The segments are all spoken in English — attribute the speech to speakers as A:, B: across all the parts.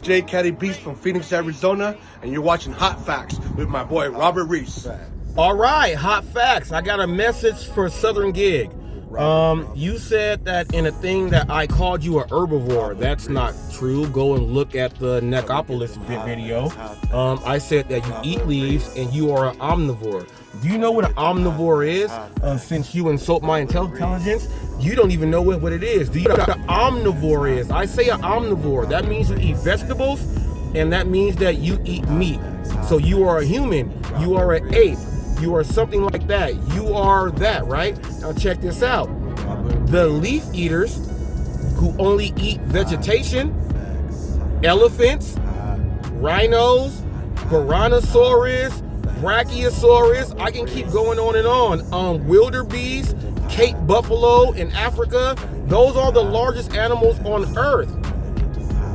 A: J. Caddy Beast from Phoenix, Arizona, and you're watching Hot Facts with my boy Robert Reese.
B: All right, Hot Facts. I got a message for Southern Gig. You said that in a thing that I called you an herbivore. That's not true. Go and look at the Neckopolis video. I said that you eat leaves and you are an omnivore. Do you know what an omnivore is? Since you insult my intelligence, you don't even know what it is. Do you know what an omnivore is? I say an omnivore. That means you eat vegetables, and that means that you eat meat. So you are a human. You are an ape. You are something like that. You are that, right? Now check this out. The leaf eaters who only eat vegetation, elephants, rhinos, Tyrannosaurus, Brachiosaurus, I can keep going on and on. Wildebeest, Cape buffalo in Africa, those are the largest animals on earth.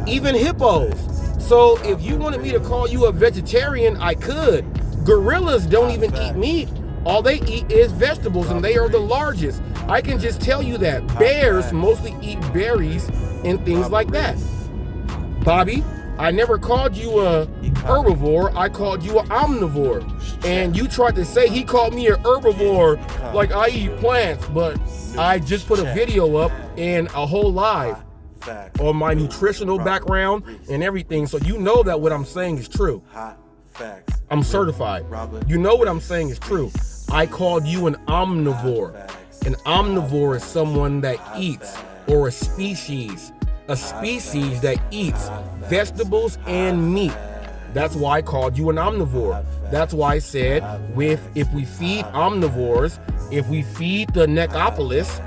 B: Even hippos. So if you wanted me to call you a vegetarian, I could. Gorillas don't even eat meat. All they eat is vegetables, and they are the largest. I can just tell you that. Bears mostly eat berries and things like that. Bobby, I never called you a herbivore. I called you an omnivore. And you tried to say he called me an herbivore like I eat plants, but I just put a video up and a whole live on my nutritional background and everything. So you know that what I'm saying is true. I'm certified. You know what I'm saying is true. I called you an omnivore. An omnivore is someone that eats, or a species that eats vegetables and meat. That's why I called you an omnivore. That's why I said if we feed omnivores, if we feed the Neckopolis,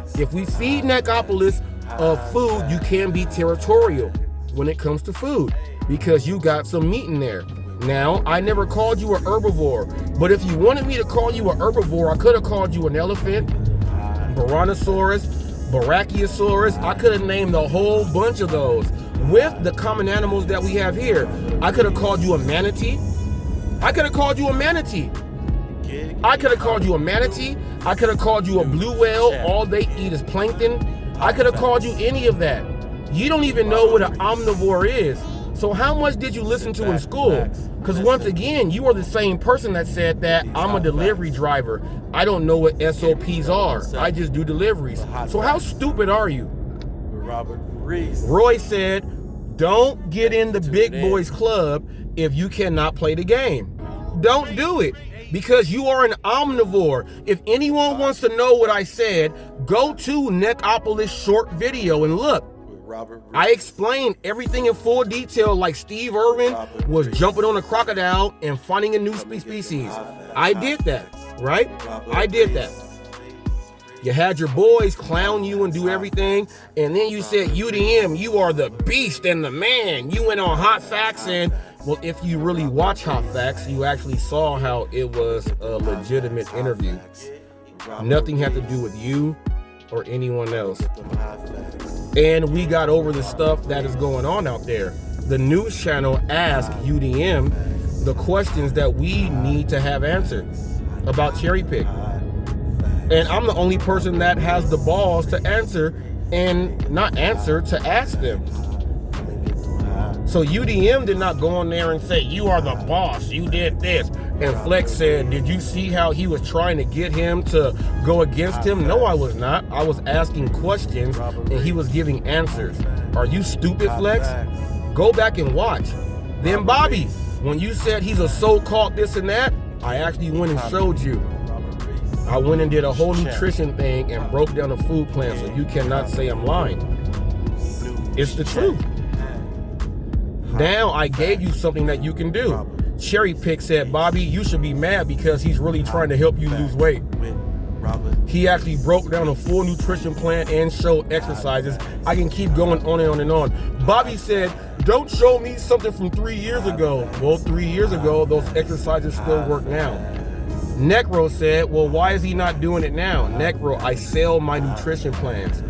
B: food, you can be territorial when it comes to food because you got some meat in there. Now, I never called you an herbivore, but if you wanted me to call you an herbivore, I could have called you an elephant, Tyrannosaurus, Brachiosaurus. I could have named a whole bunch of those with the common animals that we have here. I could have called you a manatee. I could have called you a manatee. I could have called you a manatee. I could have called you a blue whale. All they eat is plankton. I could have called you any of that. You don't even know what an omnivore is. So how much did you listen to in school? Because once again, you are the same person that said that I'm a delivery driver. I don't know what SOPs are. I just do deliveries. So how stupid are you? Roy said, don't get in the big boys club if you cannot play the game. Don't do it because you are an omnivore. If anyone wants to know what I said, go to Neckopolis short video and look. I explained everything in full detail like Steve Irwin was jumping on a crocodile and finding a new species. I did that, right? I did that. You had your boys clown you and do everything, and then you said, UDM, you are the beast and the man. You went on Hot Facts, and well, if you really watch Hot Facts, you actually saw how it was a legitimate interview. Nothing had to do with you or anyone else. And we got over the stuff that is going on out there. The news channel asked UDM the questions that we need to have answered about cherry pick. And I'm the only person that has the balls to answer and not answer, to ask them. So UDM did not go on there and say, you are the boss, you did this. And Flex said, did you see how he was trying to get him to go against him? No, I was not. I was asking questions and he was giving answers. Are you stupid, Flex? Go back and watch. Then Bobby, when you said he's a so-called this and that, I actually went and showed you. I went and did a whole nutrition thing and broke down the food plan, so you cannot say I'm lying. It's the truth. Now I gave you something that you can do. Cherry Pick said, Bobby, you should be mad because he's really trying to help you lose weight. He actually broke down a full nutrition plan and showed exercises. I can keep going on and on and on. Bobby said, don't show me something from 3 years ago. Well, 3 years ago, those exercises still work now. Necro said, well, why is he not doing it now? Necro, I sell my nutrition plans.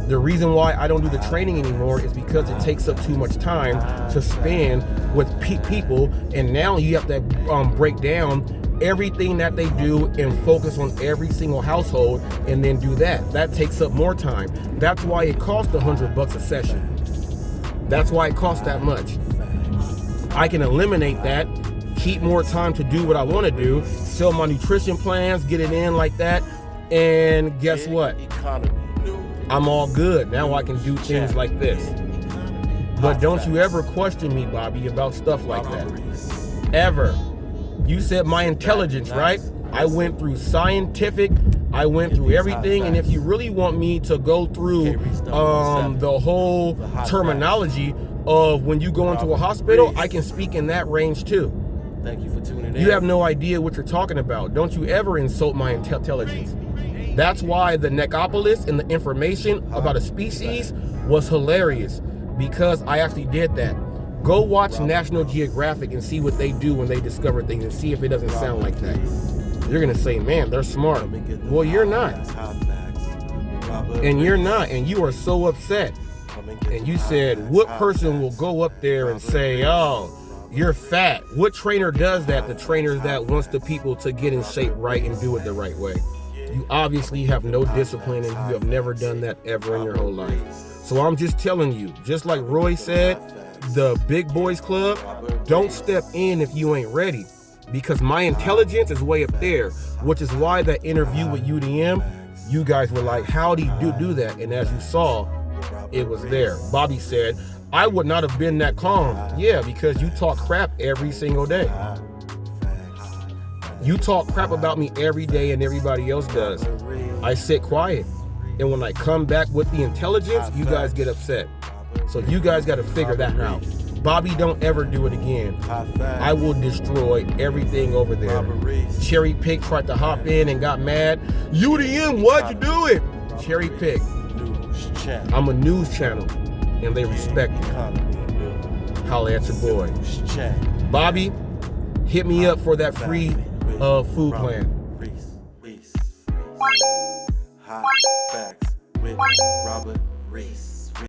B: The reason why I don't do the training anymore is because it takes up too much time to spend with people, and now you have to break down everything that they do and focus on every single household and then do that. That takes up more time. That's why it costs $100 a session. That's why it costs that much. I can eliminate that, keep more time to do what I want to do, sell my nutrition plans, get it in like that, and guess what? I'm all good. Now I can do things like this. But don't you ever question me, Bobby, about stuff like that. Ever. You said my intelligence, right? I went through scientific, I went through everything, and if you really want me to go through the whole terminology of when you go into a hospital, I can speak in that range too.
C: Thank you for tuning in.
B: You have no idea what you're talking about. Don't you ever insult my intelligence. That's why the necropolis and the information about a species was hilarious, because I actually did that. Go watch National Geographic and see what they do when they discover things, and see if it doesn't sound like that. You're gonna say, man, they're smart. Well, you're not. And you're not, and you are so upset. And you said, what person will go up there and say, oh, you're fat? What trainer does that? The trainer that wants the people to get in shape right and do it the right way. You obviously have no discipline, and you have never done that ever in your whole life. So I'm just telling you, just like Roy said, the Big Boys Club, don't step in if you ain't ready, because my intelligence is way up there, which is why that interview with UDM, you guys were like, how do you do that? And as you saw, it was there. Bobby said, I would not have been that calm. Yeah, because you talk crap every single day. You talk crap about me every day, and everybody else does. I sit quiet. And when I come back with the intelligence, you guys get upset. So you guys got to figure that out. Bobby, don't ever do it again. I will destroy everything over there. Cherry Pick tried to hop in and got mad. UDM, why'd you do it? Cherry Pick. I'm a news channel, and they respect me. Holla at your boy. Bobby, hit me up for that free food plan.
C: Hot facts with Robert Reese.